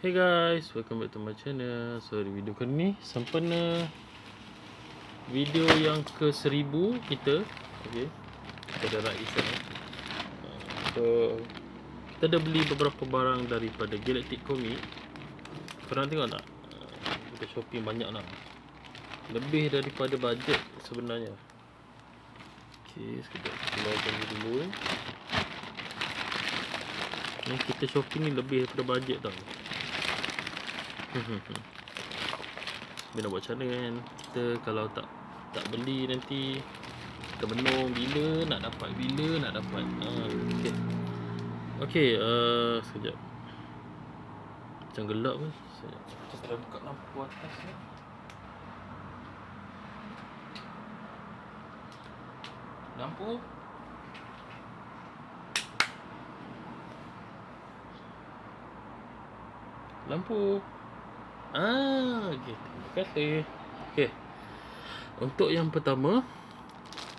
Hey guys, welcome back to my channel. So di video kali ni sempena video yang ke 1000 kita. Okay, kita dah raih sana. So kita dah beli beberapa barang daripada Galactic Comic. Korang tengok tak? Kita shopping banyak lah. Lebih daripada bajet sebenarnya. Okay, sekejap keluarkan dulu. Ni kita shopping ni lebih daripada bajet tau. Tapi nak buat macam mana kan? Kita kalau tak beli nanti kita menung bila nak dapat. Okay, sekejap. Macam gelap kan? Sekejap. Kita kena buka lampu atas ni. Lampu. Okay. Terima kasih. Okay. Untuk yang pertama,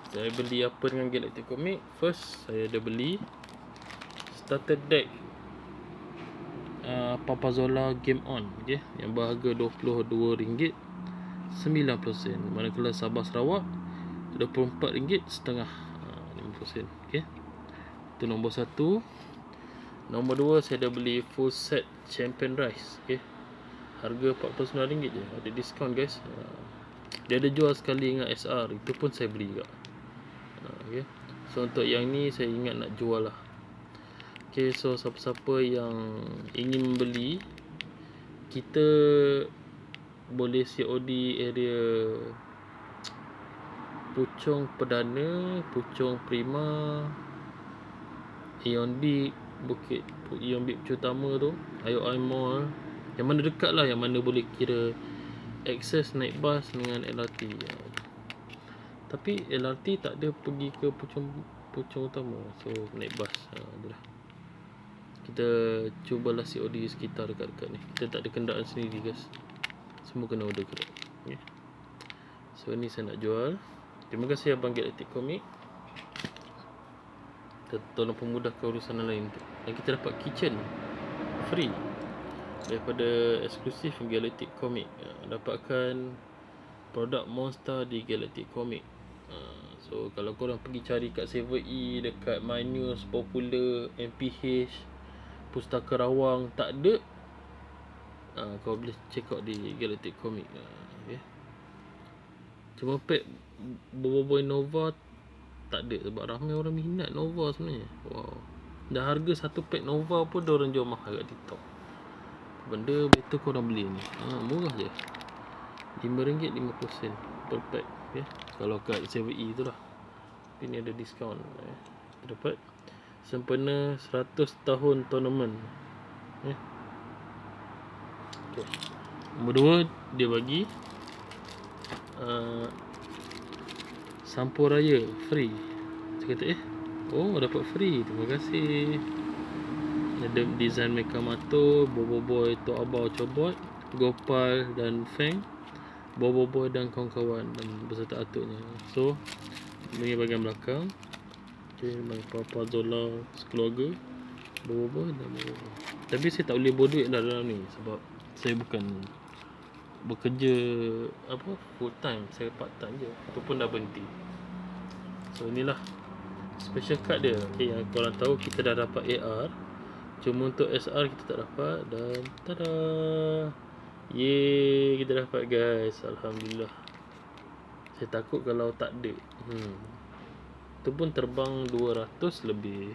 saya beli apa dengan Galactic Comic? First, saya ada beli starter deck Papazola Game On, okay? Yang berharga RM22.90. Manakala Sabah Sarawak RM24.50, 50 sen. Okay. Itu nombor satu. Nombor dua, saya dah beli full set Champion Rice, okay? Harga RM49 je. Ada diskaun guys. Dia ada jual sekali dengan SR. Itu pun saya beli juga. Okay. So untuk yang ni saya ingat nak jual lah. Okay, so siapa-siapa yang ingin membeli, kita boleh COD area Puchong Perdana, Puchong Prima, Ion Big, Bukit Ion Big Utama tu, IOI Mall. Yang mana dekat lah, yang mana boleh kira akses naik bas dengan LRT. Tapi LRT tak ada pergi ke Puchong Utama. So naik bas. Itulah. Kita cubalah COD sekitar dekat-dekat ni. Kita tak ada kenderaan sendiri guys. Semua kena order Grab. Okay. So ni saya nak jual. Terima kasih Abang Galactic Comic. Kita tolong pemudahkan urusan lain tu. Dan kita dapat kitchen free daripada eksklusif Galactic Comic. Dapatkan produk Monster di Galactic Comic. So kalau korang pergi cari kat 7E, dekat My News, Popular, MPH, Pustaka Rawang, tak ada, kau boleh check out di Galactic Comic. Okay. Cuma pack Boboiboy Nova tak ada, sebab ramai orang minat Nova sebenarnya. Wow. Dah harga satu pack Nova pun diorang jual mahal kat TikTok. Benda betul korang beli ni. Murah je. RM5.50 per pack. Okay. Kalau kat 7E tu lah. Tapi ni ada diskaun. Kita dapat sempena 100 tahun tournament. Okay. Nombor 2, dia bagi Sampo Raya free. Saya kata dapat free. Terima kasih. Ada design Mekamato, Boboiboy, Tok Abah Cobot, Gopal dan Feng, Boboiboy dan kawan-kawan dan beserta atuknya. So ini bahagian belakang. Okay, Papazola sekeluarga, Boboiboy dan Boboiboy. Tapi saya tak boleh bawa duit dalam ni sebab saya bukan bekerja full time. Saya part time je. Itu pun dah berhenti. So inilah special card dia. Okay, yang korang tahu kita dah dapat AR. Cuma untuk SR kita tak dapat. Dan tada, yeay, kita dapat guys. Alhamdulillah. Saya takut kalau tak ada. Itu pun terbang 200 lebih.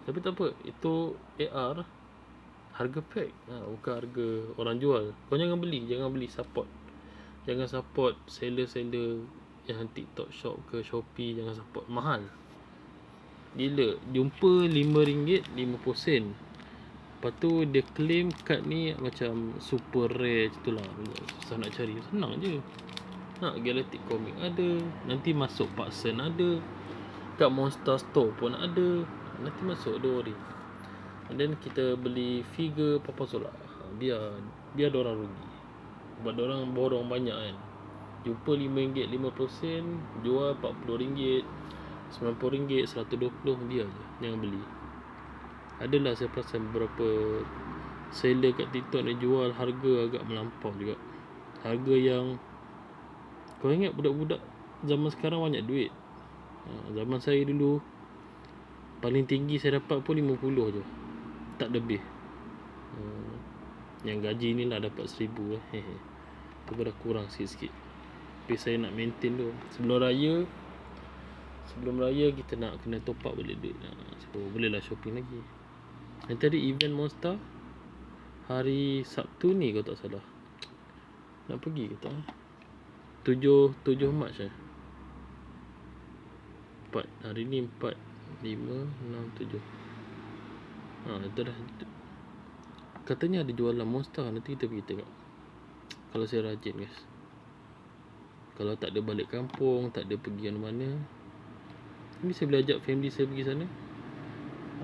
Tapi tak apa, itu AR harga pack, bukan harga orang jual. Kau jangan beli support. Jangan support seller-seller yang TikTok shop ke Shopee. Jangan support, mahal gila. Jumpa RM5.50. Lepas tu dia claim kad ni macam super rare tu lah. Susah nak cari. Senang je. Galactic Comic ada. Nanti masuk Paksen ada. Kat Monster Store pun ada. Nanti masuk, don't worry. And then kita beli figure Papazola. Biar diorang rugi. Sebab diorang borong banyak kan. Jumpa RM5.50, jual RM40, RM90, RM120, biar je. Jangan beli. Adalah saya perasan beberapa seller kat TikTok ni jual harga agak melampau juga. Harga yang kau ingat budak-budak zaman sekarang banyak duit. Zaman saya dulu paling tinggi saya dapat pun 50 je, tak lebih. Yang gaji ni lah dapat 1000 tu pun dah kurang sikit-sikit. Tapi saya nak maintain tu. Sebelum raya kita nak kena top up balik duit. So boleh lah shopping lagi. Yang tadi event Monster hari Sabtu ni kalau tak salah. Nak pergi ke tak? 7 Mac 4. Hari ni 4, 5, 6, 7. Itu dah. Katanya ada jualan Monster. Nanti kita pergi tengok. Kalau saya rajin guys. Kalau tak ada balik kampung, tak ada pergi mana-mana, ni saya boleh ajak family saya pergi sana.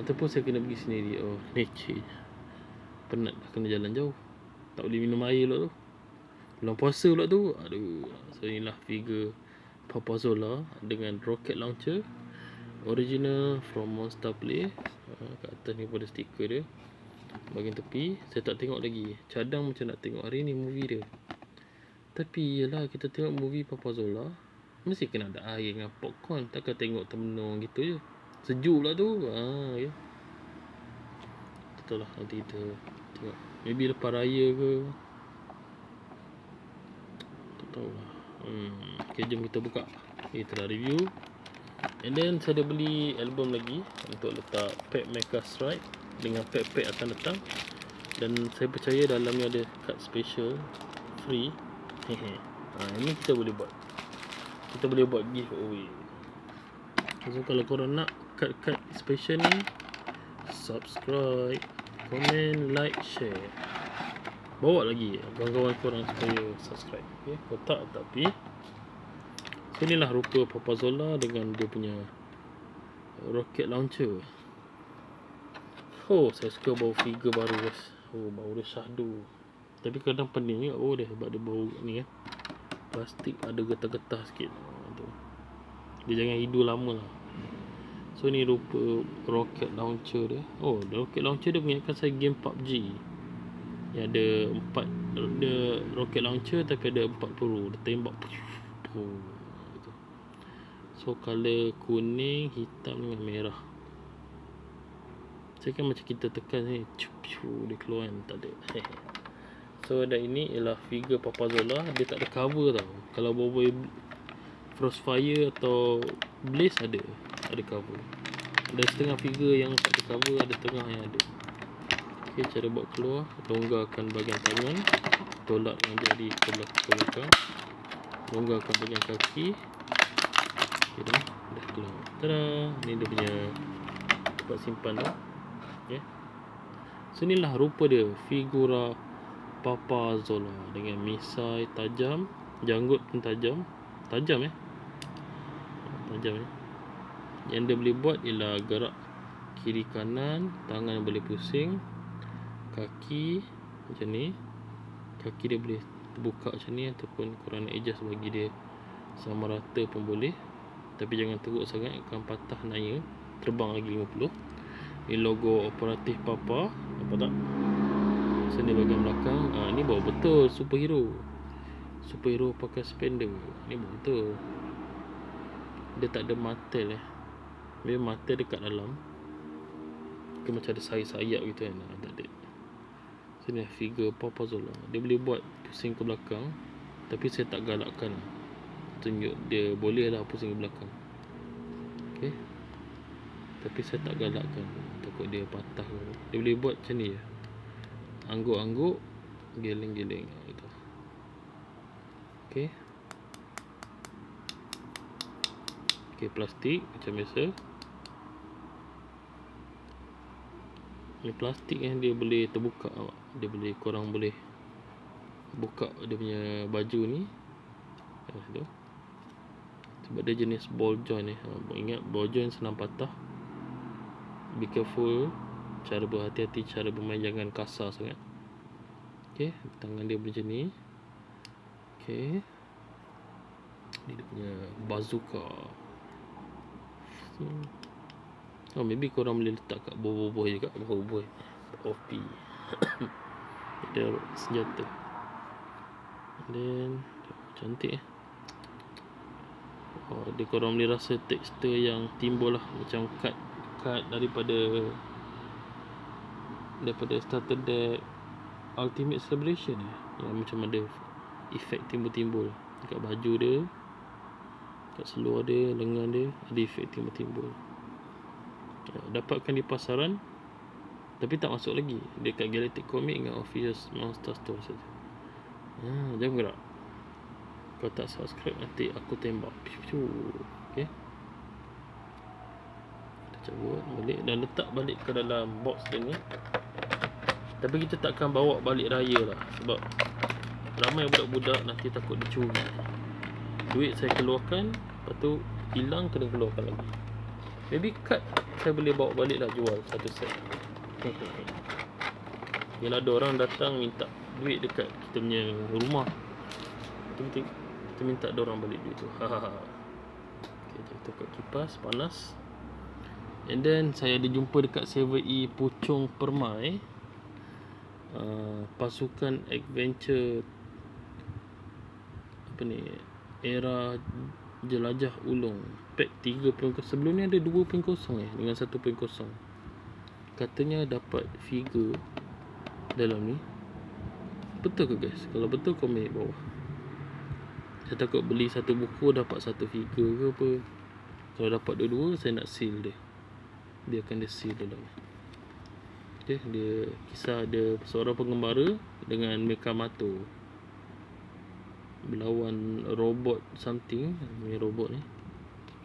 Ataupun saya kena pergi sendiri. Leceh. Penat dah kena jalan jauh. Tak boleh minum air pula tu. Bulan puasa pula tu. Aduh. So inilah figure Papa Zola dengan rocket launcher original from Monster Play. Kat atas ni pada stiker dia. Bahagian tepi saya tak tengok lagi. Cadang macam nak tengok hari ni movie dia. Tapi yelah, kita tengok movie Papa Zola mesti kena ada air dengan popcorn. Takkan tengok termenung gitu je. Sejuk pula tu. Ya. Tak lah, nanti kita tengok. Maybe lepas raya ke, tak tahu lah. Okay, jom kita buka. Kita dah review. And then saya ada beli album lagi untuk letak pack Mecha Strike dengan pack-pack akan datang. Dan saya percaya dalamnya ada card special free. Ini kita boleh buat. Kita boleh buat giveaway. So kalau korang nak card-card special ni, subscribe, komen, like, share. Bawa lagi kawan-kawan korang supaya subscribe. Okay? Kalau tak, tapi so inilah rupa Papa Zola dengan dia punya rocket launcher. Saya suka bau figure baru guys. Bau dia syahdu. Tapi kadang pening juga dia sebab dia bau ni plastik ada getah-getah sikit. Dia jangan hidup lama lah. So ni rupa rocket launcher dia. Rocket launcher dia mengingatkan saya game PUBG. Yang ada 4 dia rocket launcher tapi ada 4 peluru. Dia tembak. So color kuning, hitam dengan merah. Saya kan macam kita tekan ni, dia keluar kan, tak ada. So dan ini ialah figure Papa Zola. Dia tak ada cover tau. Kalau Boboiboy Frostfire atau Blaze ada cover. Ada setengah figure yang tak ada cover, ada setengah yang ada. Okay, cara buat keluar, longgarkan bahagian tangan, tolak dengan jari ke belakang, longgarkan bahagian kaki. Okay, dah keluar. Tada, ni dia punya tempat simpan tu. So inilah rupa dia, figura Papa Zola dengan misai tajam, janggut pun tajam. Tajam. Yang dia boleh buat ialah gerak kiri kanan, tangan boleh pusing, kaki macam ni. Kaki dia boleh terbuka macam ni, ataupun korang nak adjust bagi dia sama rata pun boleh. Tapi jangan teruk sangat, akan patah naya. Terbang lagi 50. Ini logo operatif Papa. Nampak tak? Sini bahagian belakang. Ni bawa betul superhero pakai spender. Ni bawa betul. Dia tak ada mata Memang mata dekat dalam. Dia macam ada sayap-sayap gitu kan. Tak ada. Sini figure Papa Zola. Dia boleh buat pusing ke belakang. Tapi saya tak galakkan. Tunjuk dia boleh lah pusing ke belakang. Okay. Tapi saya tak galakkan. Takut dia patah. Dia boleh buat macam ni je. Angguk-angguk, geleng-geleng gitu. Okay. Plastik macam biasa. Ni plastik yang dia boleh terbuka. Korang boleh buka dia punya baju ni. Sebab dia jenis ball joint ni. Ingat ball joint senang patah. Be careful. Cara berhati-hati, cara bermain jangan kasar sangat. Okay, tangan dia macam ni. Okay, ni dia punya bazooka. Maybe korang boleh letak kat Boboiboy juga. Boboiboy OP. Dia senjata. Dan cantik dia korang boleh rasa tekstur yang timbul lah, macam kad daripada starter deck Ultimate Celebration yang macam ada efek timbul-timbul dekat baju dia, kat seluar dia, lengan dia, ada efek timbul-timbul. Dapatkan di pasaran tapi tak masuk lagi dekat Galactic Comic dengan Official Monster Store saja. Jangan gerak. Kalau tak subscribe nanti aku tembak. Okay, kita cabut balik dan letak balik ke dalam box dia ni. Tapi kita takkan bawa balik raya lah, sebab ramai budak-budak nanti takut dicuri. Duit saya keluarkan, lepas tu hilang kena keluarkan lagi. Maybe kad saya boleh bawa balik lah, jual satu set. Bila ada orang datang minta duit dekat kita punya rumah, kita minta ada orang balik duit tu. Okay, kita kat kipas panas. And then saya ada jumpa dekat 7E Puchong Permai, pasukan adventure apa ni, era jelajah ulung, pack 3.0. Sebelum ni ada 2.0 dengan 1.0. Katanya dapat figure dalam ni. Betul ke guys? Kalau betul komen bawah. Saya takut beli satu buku dapat satu figure ke apa. Kalau dapat dua-dua, saya nak seal dia. Biarkan dia seal dalam. Okay, dia kisah ada seorang pengembara dengan Mekamato berlawan robot something. Ni robot ni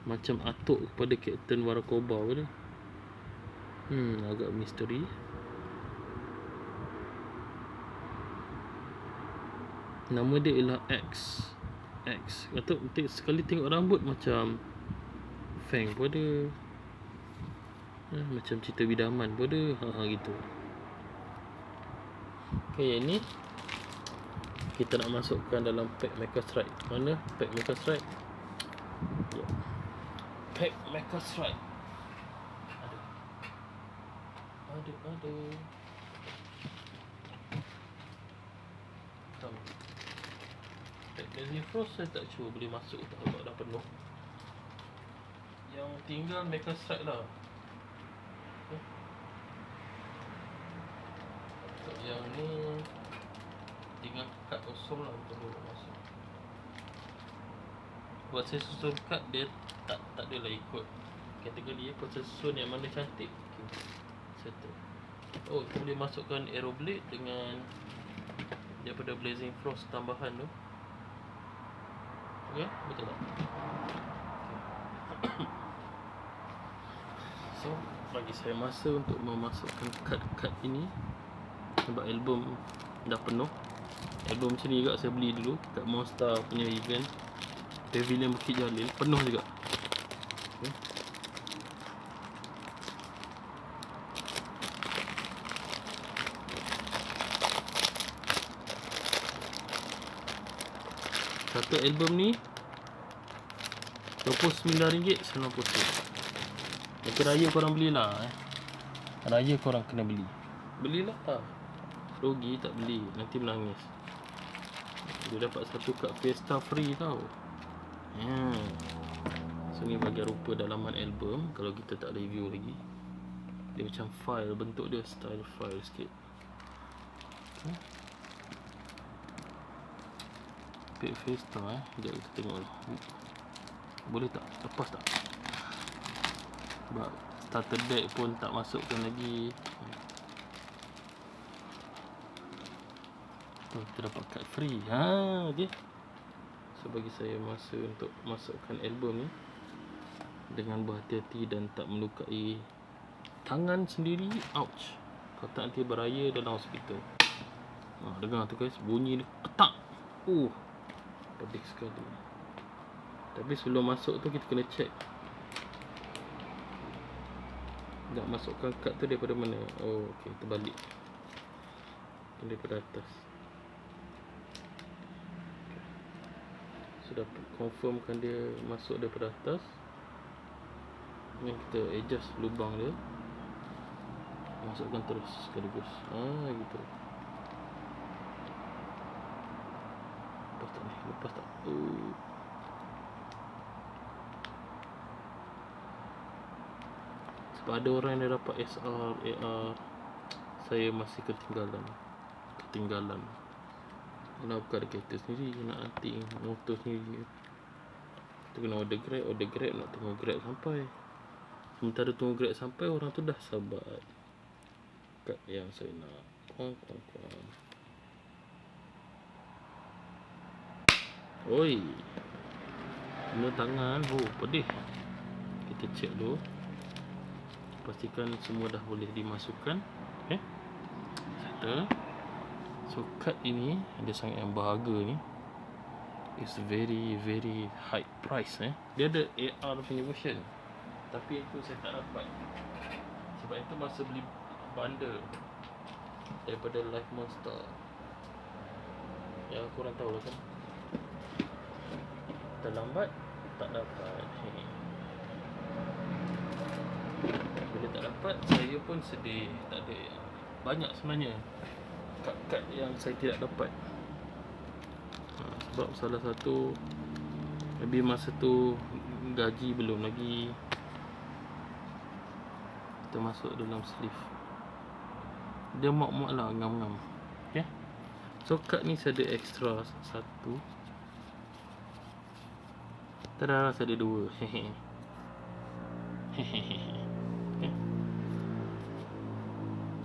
macam atuk kepada Captain Warakoba ke dia. Agak misteri. Nama dia ialah X. Kata sekali tengok rambut macam Fang pun ada. Macam cerita bidaman pun ada. Gitu. Okay, yang ni kita nak masukkan dalam pack Mecha Strike. Mana pack Mecha Strike? Pack Mecha Strike. Aduh. Blazing Frost saya tak cuba boleh masuk tak, sebab dah penuh. Yang tinggal Mecha Strike lah. Yang ni tinggal kad kosong lah untuk boleh masuk. Buat saya susun kad dia tak adalah ikut kategori ya. Kalau saya susun yang mana cantik, settle. Kita boleh masukkan Arrow Blade dengan daripada Blazing Frost tambahan tu. Okay, betul tak? Okay. So, bagi saya masa untuk memasukkan kad-kad ini, sebab album dah penuh. Album macam ni juga saya beli dulu kat Monster punya event Pavilion Bukit Jalil, penuh juga. Okay. Satu album ni RM29.90. Nanti raya korang belilah. Raya korang kena beli. Belilah. Rugi tak beli, nanti menangis. Dia dapat satu kad Fiesta free tau. So ni bahagian rupa dalaman album. Kalau kita tak review lagi, dia macam file, bentuk dia style file sikit. Pack Fiesta sekejap kita tengok dulu. Boleh tak? Lepas tak? Sebab starter deck pun tak masukkan lagi. Kita dapat kad free. Okay. So bagi saya masa untuk masukkan album ni dengan berhati-hati dan tak melukai tangan sendiri. Ouch. Kalau tak nanti beraya dalam hospital. Dengar tu guys, bunyi dia ketak. Pedih sekali. Tapi sebelum masuk tu kita kena check nak masukkan kad tu daripada mana. Okay, terbalik. Daripada atas. Sudah confirmkan dia masuk daripada atas. Ni kita adjust lubang dia. masukkan terus sekaligus. Gitu. Lepas tak ni? Lepas tak? Sebab ada orang yang dah dapat SR, AR. Saya masih ketinggalan. Nak buka ada kereta sendiri, nak antik motor sendiri. Tu kena order grab, nak tunggu grab sampai. Sementara tunggu grab sampai, orang tu dah sabar kad yang saya nak. Kong. Oi, kena tangan. Pedih. Kita cek dulu, pastikan semua dah boleh dimasukkan. Settle. So kad ini dia sangat yang berharga ni. It's very very high price. Dia ada AR punya version, tapi itu saya tak dapat. Sebab itu masa beli bundle daripada Live Monster, ya korang tahu lah kan, terlambat tak dapat. Bila tak dapat, saya pun sedih. Tak ada banyak sebenarnya kad yang saya tidak dapat. Sebab salah satu, maybe masa tu gaji belum lagi, kita masuk dalam sleeve. Dia mak-mak lah, ngam-ngam. So kad ni saya ada extra satu. Tada, saya ada dua.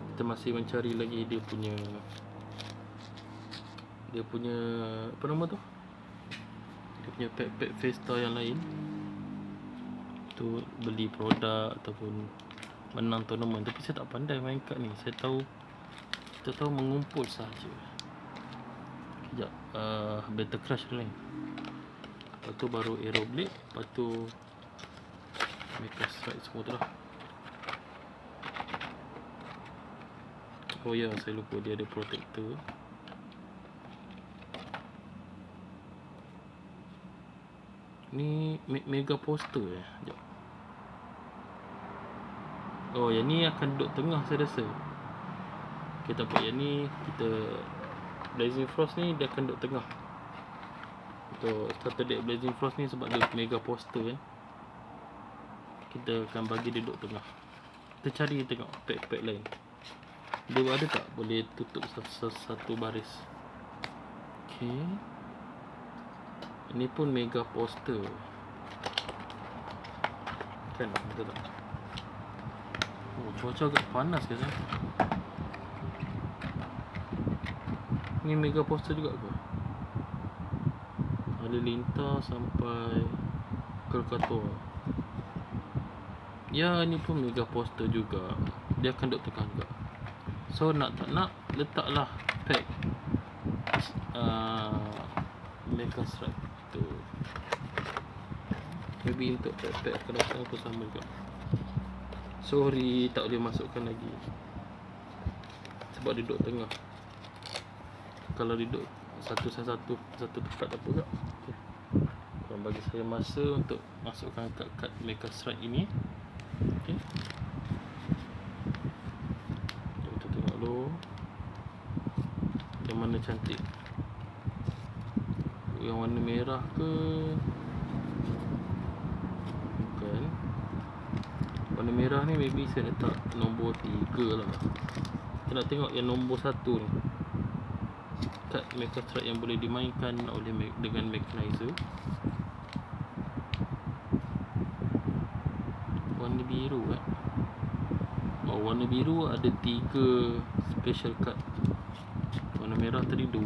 Kita masih mencari lagi dia punya apa nama tu, dia punya pack Vesta yang lain tu, beli produk ataupun menang tournament. Tapi saya tak pandai main kad ni. Kita tahu mengumpul sahaja. Sekejap, Battle Crush lain, lepas tu baru Aeroblade, lepas tu Mecha Strike, semua tu lah. Oh ya, saya lupa dia ada protector. Ni mega poster Sekejap. Oh, yang ni akan duduk tengah saya rasa. Kita buat yang ni, kita Blazing Frost ni dia akan duduk tengah. Untuk starter deck Blazing Frost ni, sebab dia mega poster kita akan bagi dia duduk tengah. Kita cari tengok pack lain. Dia ada tak boleh tutup satu baris. Okay, ini pun mega poster kan, betul tak? Cuaca agak panas ke sana? Ni mega poster juga ke? Ada lintas sampai Krakatoa. Ya, ni pun mega poster juga. Dia akan duduk tengah juga. So nak tak nak, letaklah pack Mecha Strike tu. Maybe untuk pack akan datang pun sama juga. Sorry, tak boleh masukkan lagi sebab dia duduk tengah. Kalau dia duduk satu tempat tak apa tak. Korang bagi saya masa untuk masukkan kad Mecha Strike ini. Okay, kita tengok dulu yang mana cantik. Yang warna merah ke? Bukan. Warna merah ni maybe saya letak nombor 3 lah. Kita nak tengok yang nombor 1 ni, kad Mecha Strike yang boleh dimainkan dengan mechanizer. Warna biru warna biru ada 3 special card. Warna merah tadi 2.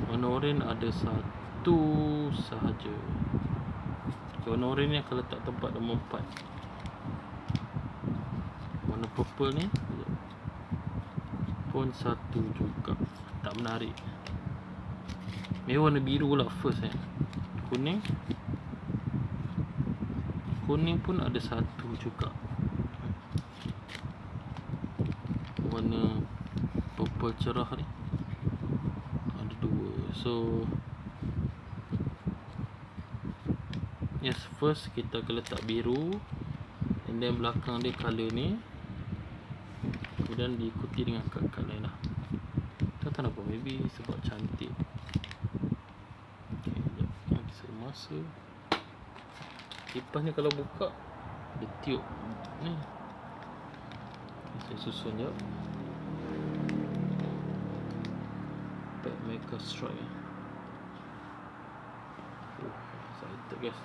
Warna orange ada 1 sahaja. Warna orange ni akan letak tempat nombor 4. Warna purple ni pun 1 juga. Tak menarik. Ni warna biru lah first Kuning pun ada 1 juga. Warna purple cerah ni ada 2. So Yes, first kita akan letak biru, and then belakang dia colour ni, kemudian diikuti dengan kad-kad lain lah. Tak tahu kenapa, maybe sebab cantik. Okay, sekejap, saya masa kipas ni kalau buka dia tiup ni. Saya susun jap. Pack Mega Strike. Excited guys.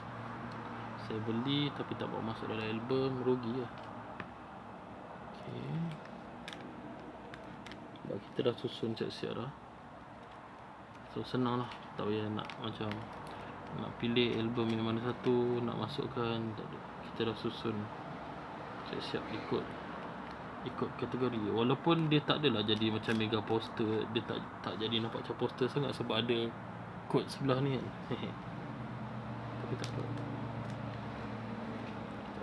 Saya beli tapi tak bawa masuk dalam album, rugi lah. Okay, sebab kita dah susun siap-siap dah, so senang lah. Tak payah nak macam nak pilih album yang mana satu nak masukkan, tak ada. Kita dah susun siap-siap ikut kategori. Walaupun dia tak adalah jadi macam mega poster, dia tak jadi nampak macam poster sangat sebab ada kod sebelah ni kan. Tapi tak apa,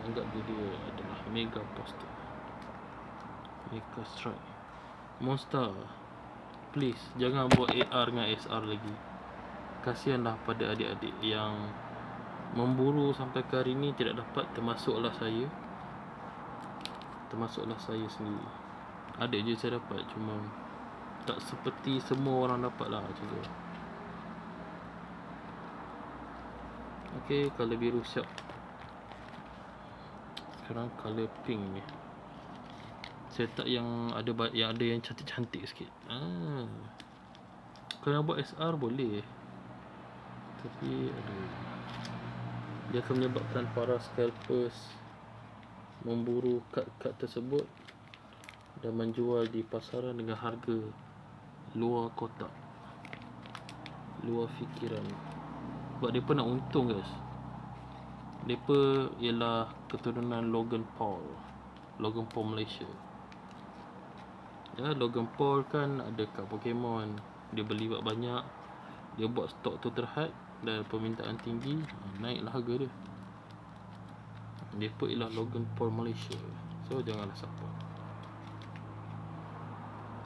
anggap dia adalah mega poster. Mega Strike Monster, please jangan buat AR dengan SR lagi. Kasihanlah pada adik-adik yang memburu sampai ke hari ni tidak dapat, termasuklah saya sendiri. Ada je saya dapat, cuma tak seperti semua orang dapat lah macam tu. Okay, colour biru siap. Sekarang colour pink ni saya tak yang ada yang cantik-cantik sikit. Kalau nak buat SR boleh, tapi dia akan menyebabkan para scalpers memburu kad-kad tersebut dan menjual di pasaran dengan harga luar kotak, luar fikiran. Sebab mereka nak untung guys. Mereka ialah keturunan Logan Paul Malaysia. Ya, Logan Paul kan ada kad Pokemon, dia beli banyak, dia buat stok tu terhad dan permintaan tinggi, naiklah harga dia. Dia pun ialah Logan Paul Malaysia. So janganlah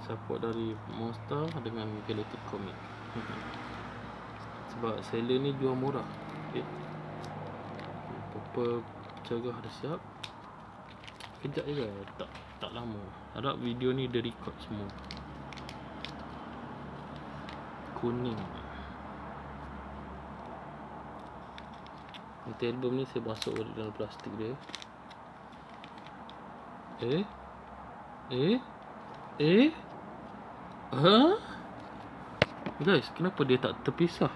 support dari Monster dengan Galactic Comic. Sebab seller ni jual murah. Okay, Purple cerah dah siap. Kejap je tak lama. Harap video ni dia record semua. Kuning. Nanti album ni saya masuk dalam plastik dia. Guys, kenapa dia tak terpisah?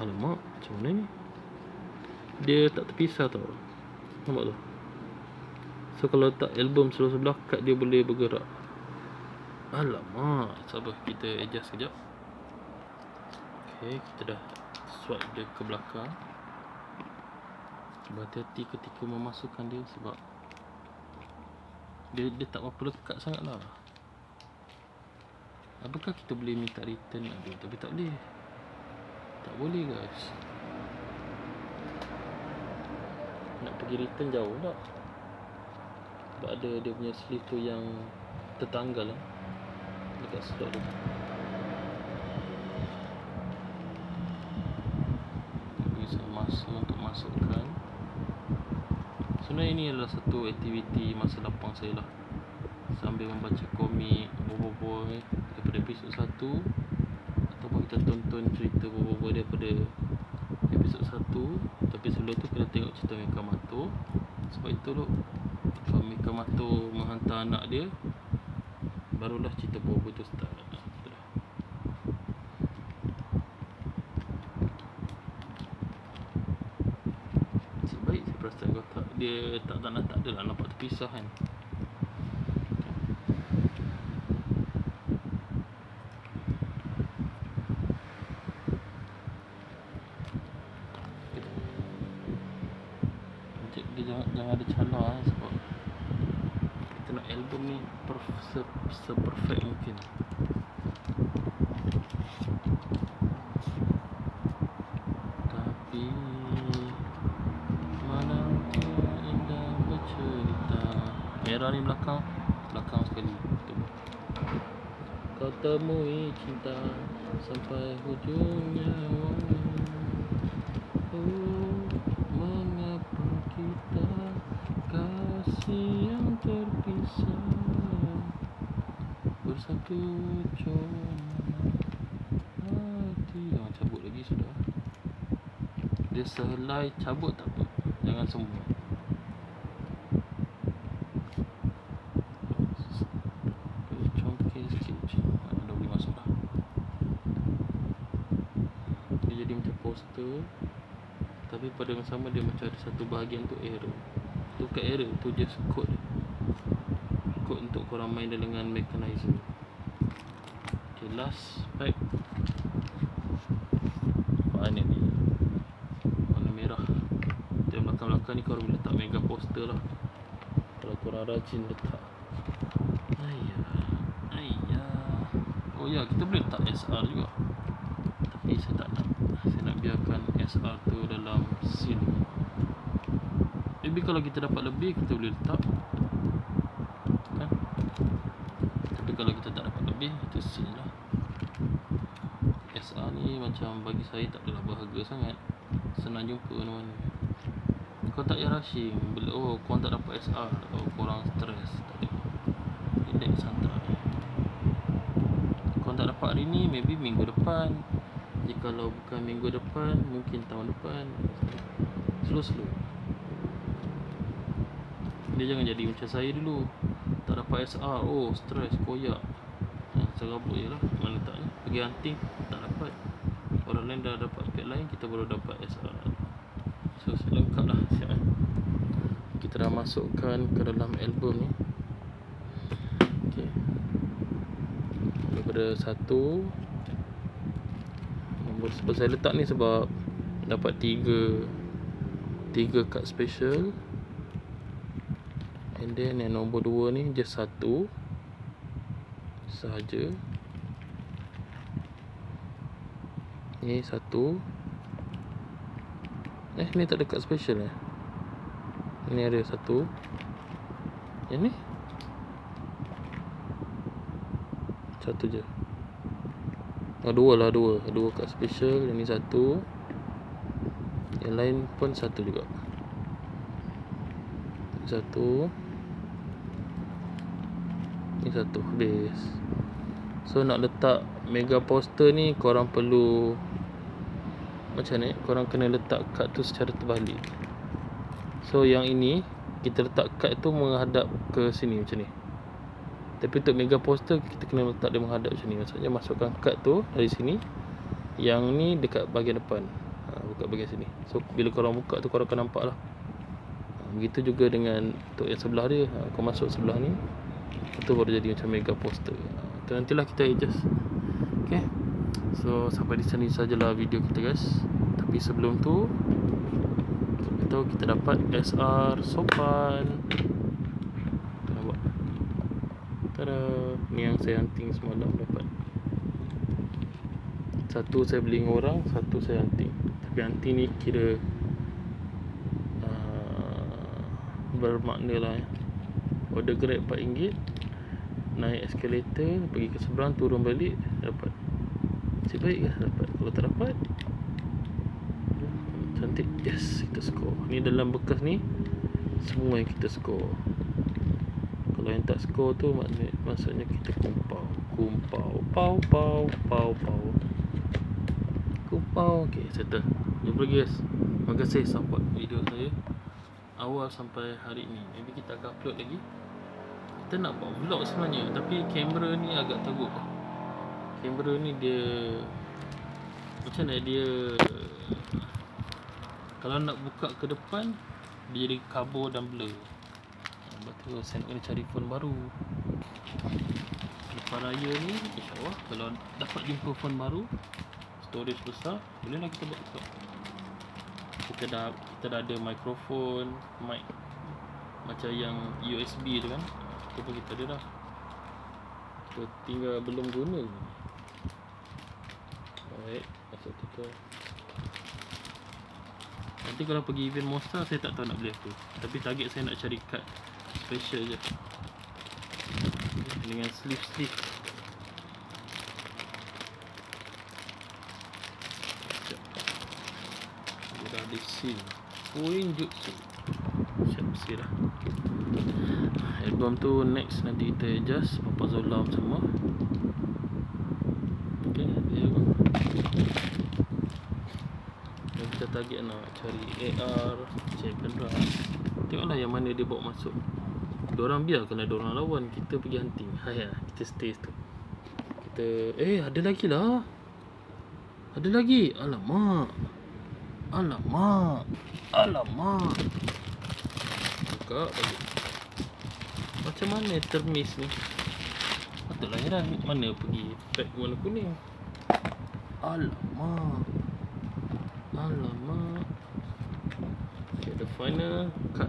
Alamak, macam mana ni? Dia tak terpisah tau. Nampak tu? So kalau letak album sebelah-sebelah, kad dia boleh bergerak. Alamak, sabar kita adjust sekejap. Okay, kita dah swipe dia ke belakang. Berhati-hati ketika memasukkan dia sebab dia tak berapa lekat sangat lah. Apakah kita boleh minta return? Tapi tak boleh. Tak boleh guys. Nak pergi return jauh tak? Sebab ada dia punya sleeve tu yang tertanggal lah dekat slot tu. Bisa masa untuk masukkan. Sebenarnya ini adalah satu aktiviti masa lapang saya lah, sambil membaca komik, bobo-bobo daripada episod 1, ataupun kita tonton cerita bobo-bobo daripada episod 1. Tapi sebelum tu kena tengok cerita Mikamato. Sebab itu loh, kalau Mikamato menghantar anak dia, barulah cerita bobo tu start. Baik, saya perasan kotak dia tak adalah nampak terpisah kan. Dia jangan ada calar sebab kita nak album ni se-perfect mungkin. Tapi mana indah bercerita. Merah ni belakang sekali. Kau temui cinta. sampai hujung nyawa. Oh, mengapa kita kasih yang terpisah bersatu cuma hati. Cabut lagi sudah. Dia sehelai cabut tak apa, jangan semua. Congkir sikit je. Dah boleh masuk dah. Dia jadi macam poster, tapi pada yang sama dia macam ada satu bahagian tu error. Tu bukan error, tu just code. Code untuk korang main dengan mechanizer. Okay, last pack. Mana ni? Warna merah. Yang belakang-belakang ni korang boleh letak mega poster lah, kalau korang rajin letak. Oh ya, kita boleh letak SR juga, tapi saya tak nak. Saya nak biarkan SR tu dalam seal. Maybe kalau kita dapat lebih, kita boleh letak kan? Tapi kalau kita tak dapat lebih, kita seal lah. SR ni macam bagi saya tak adalah berharga sangat, senang jumpa mana-mana. Kau tak payah rushing. Oh, korang tak dapat SR, oh, korang stres. Tak ada. Relax, santai. Korang tak dapat hari ni, maybe minggu depan. Jikalau bukan minggu depan, mungkin tahun depan. Slow-slow. Dia jangan jadi macam saya dulu. Tak dapat SR, oh stres, koyak. Serabut je lah. Mana letaknya? Pergi hunting, tak dapat. Orang lain dah dapat spek lain, kita baru dapat SR. So lengkap lah, siap kan? Kita dah masukkan ke dalam album ni. Okay. Daripada 1 nombor, sebab saya letak ni sebab dapat 3 card special. And then yang nombor 2 ni just 1 sahaja. Ni 1. Ni tak ada card special Ni ada 1. Yang ni 1 je. 2 lah, 2 card special. Yang ni 1. Yang lain pun 1 juga. 1. Ni 1 habis. So nak letak mega poster ni, korang perlu macam ni, korang kena letak kad tu secara terbalik. So yang ini kita letak kad tu menghadap ke sini macam ni. Tapi untuk mega poster kita kena letak dia menghadap macam ni. Maksudnya masukkan kad tu dari sini, yang ni dekat bahagian depan, buka bahagian sini. So bila korang buka tu korang akan nampak lah. Begitu juga dengan untuk yang sebelah dia. Kau masuk sebelah ni, itu baru jadi macam mega poster. Itu nantilah kita adjust. Okay, so sampai di sini sajalah video kita guys. Tapi sebelum tu, kita dapat SR sopan. Nampak? Tada. Ni yang saya hunting semalam dapat. 1 saya beli dengan orang, 1 saya hunting. Tapi hunting ni kira bermakna lah Order Grab RM4, naik eskalator, pergi ke seberang, turun balik, dapat. Nasib baik ke dapat. Kalau tak dapat, cantik. Yes, kita score. Ni dalam bekas ni semua yang kita score. Kalau yang tak score tu maksudnya kita kumpau. Okay, settle. Jumpa lagi guys. Terima kasih support video saya awal sampai hari ni. Maybe kita akan upload lagi. Kita nak buat vlog sebenarnya, tapi kamera ni agak teruk. Kamera ni dia macam mana, dia kalau nak buka ke depan dia jadi kabur dan blur. Sebab tu saya nak kena cari phone baru. Lepas raya ni insyaAllah kalau dapat jumpa phone baru, storage besar, bolehlah kita buat vlog. Kita dah ada mikrofon, mic macam yang USB tu kan, itu pun kita ada dah. Kita tinggal belum guna. Baik, masuk kita. Nanti kalau pergi event Monster, saya tak tahu nak beli apa, tapi target saya nak cari card special je dengan sleeve. Jutsu. Queen Jutsu. Siap lah. Album tu next nanti kita adjust Papa Zolam semua. Okay, dia pun. Dan kita target nak cari AR, Champion Rush. Tengoklah yang mana dia bawa masuk. Diorang biarkan ada orang lawan, kita pergi hunting. Kita stay tu. Kita ada lagi lah. Ada lagi. Alamak. Buka balik. Macam mana termis ni? Patutlah heran. Mana pergi pack warna kuning. Alamak. Okay, the final cut.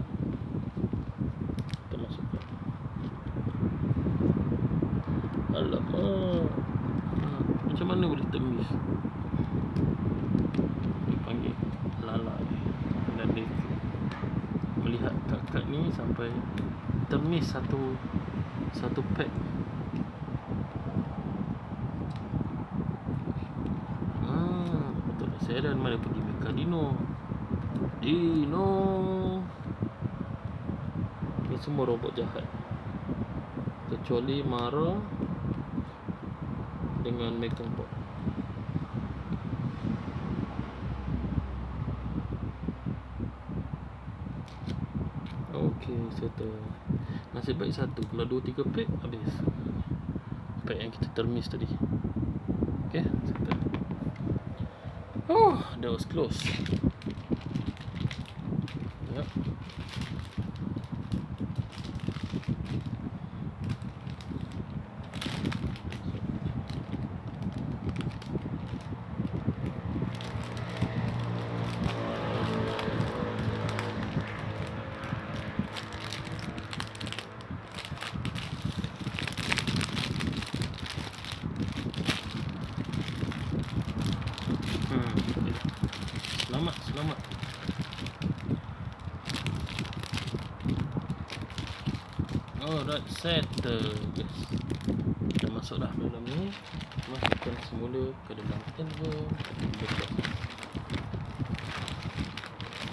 Kita masukkan. Alamak. Macam mana boleh termis? Dia panggil Lala ni. Dan dia melihat kad-kad ni sampai termis satu pack. Betul. Saya dan mana pergi Mecha Dino. Ni semua robot jahat, kecuali Mara dengan Mechambot. Okay, settle. Nasib baik satu. Kalau 2-3 pack habis pack yang kita termis tadi. Okay, settle. That was close. Yep. Selamat. Alright, settle. Yes. Dah masuk dah dalam ni. Masukkan semula ke dalam album.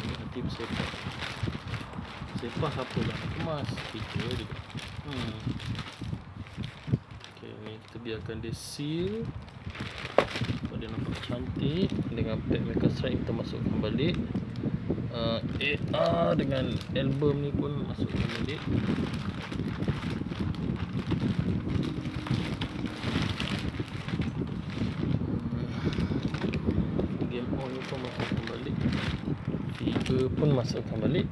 Nanti sepas apa lah. Kemas kita juga. Okay, ni kita biarkan dia seal. Dia nampak cantik. Dengan pack Mecha Strike kita masukkan balik. AR dengan album ni pun masukkan balik. Game on ni pun masukkan balik. Figure pun masukkan balik.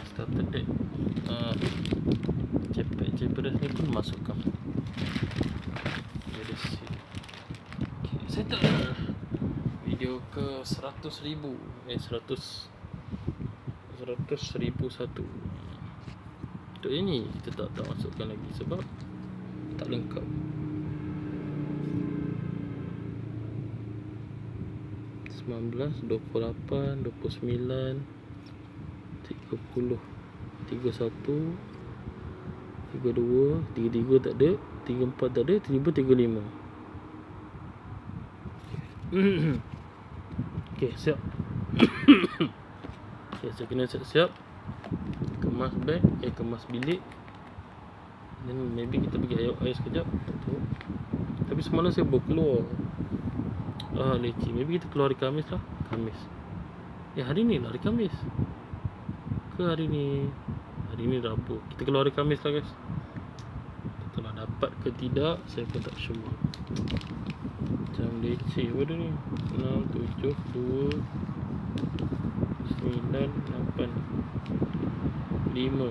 Starter deck. Cepet ni pun masukkan. Settle. Video ke 100,000. 100,001. Untuk yang ni kita tak masukkan lagi sebab tak lengkap. Sembilan, 28, 29, 30, 31, 32, 33 tak ada, 34 tak ada, 35. Okay, siap. Okay, saya kena siap-siap. Kemas beg, kemas bilik. Dan maybe kita pergi air sekejap. Tapi semalam saya baru keluar. Leci. Maybe kita keluar hari Khamis lah. Khamis. Hari ni lah hari Khamis. Ke hari ni? Hari ni Rabu. Kita keluar hari Khamis lah guys. Kalau dapat ke tidak, saya pun tak sure. Macam leceh pada ni. 6, 7, 2, 9, 8, 5.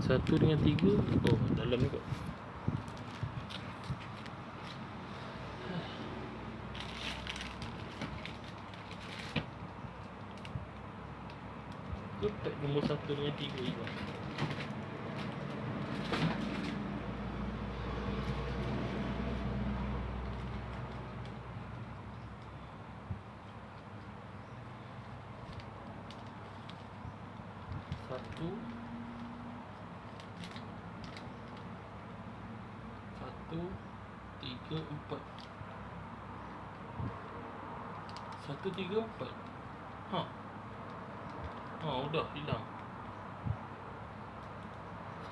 1 dengan 3. Dalam ni kot. Pack nombor 1 dengan 3 juga. Satu, 3, 4. 134. Ha. Ha, udah hilang.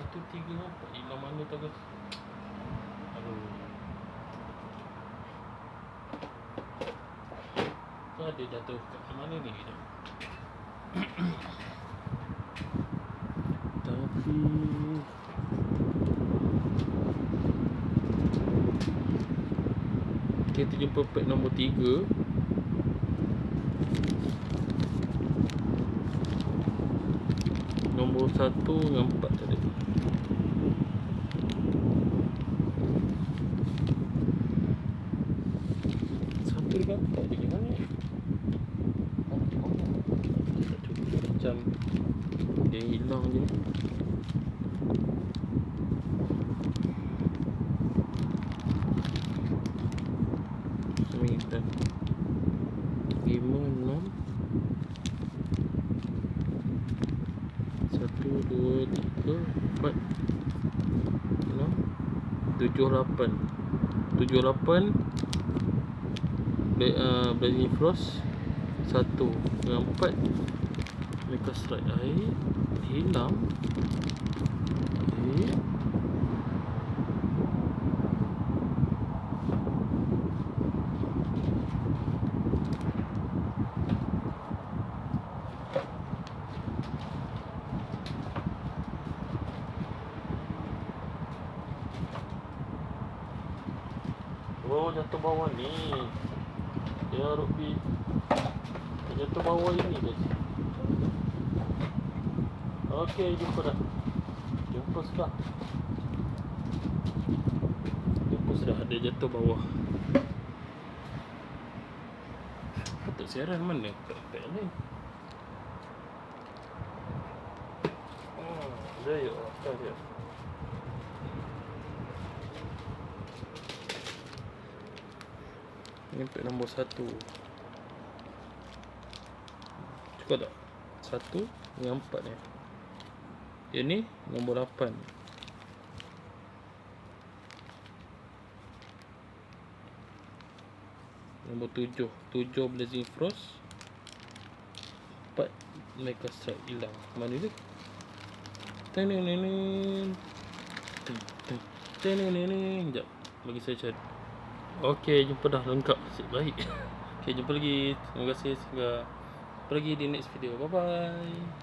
134 hilang mana tu guys? Aduh. So dia jatuh kat mana ni? Tapi kita jumpa pack nombor 3. Nombor 1 dengan 4 tadi. Satu dengan 4 je gimana ni? Tak cukup macam dia hilang je. Sembilan 5, 6 1, 2, 3, 4 6 7, 8 Blazing Frost 1 dengan 4 Mega Strike air hilang. Okay. Oh, jatuh bawah ni. Dia rugby. Dia jatuh bawah ini guys. Okey, jumpa dah. Jumpa sudah. Dia jatuh bawah. Patut siaran mana pek ni? Oh, dia ya. Dia. Ini pek nombor 1. Cukup tak? 1 dengan 4 ni. Ini nombor 8. Nombor 7. 7 Blazing Frost. 4 Mega Strike hilang. Mana dia? Tenenenin. Sekejap. Bagi saya cari. Okey, jumpa dah lengkap. Nasib baik. Okey, jumpa lagi. Terima kasih. Jumpa lagi di next video. Bye bye.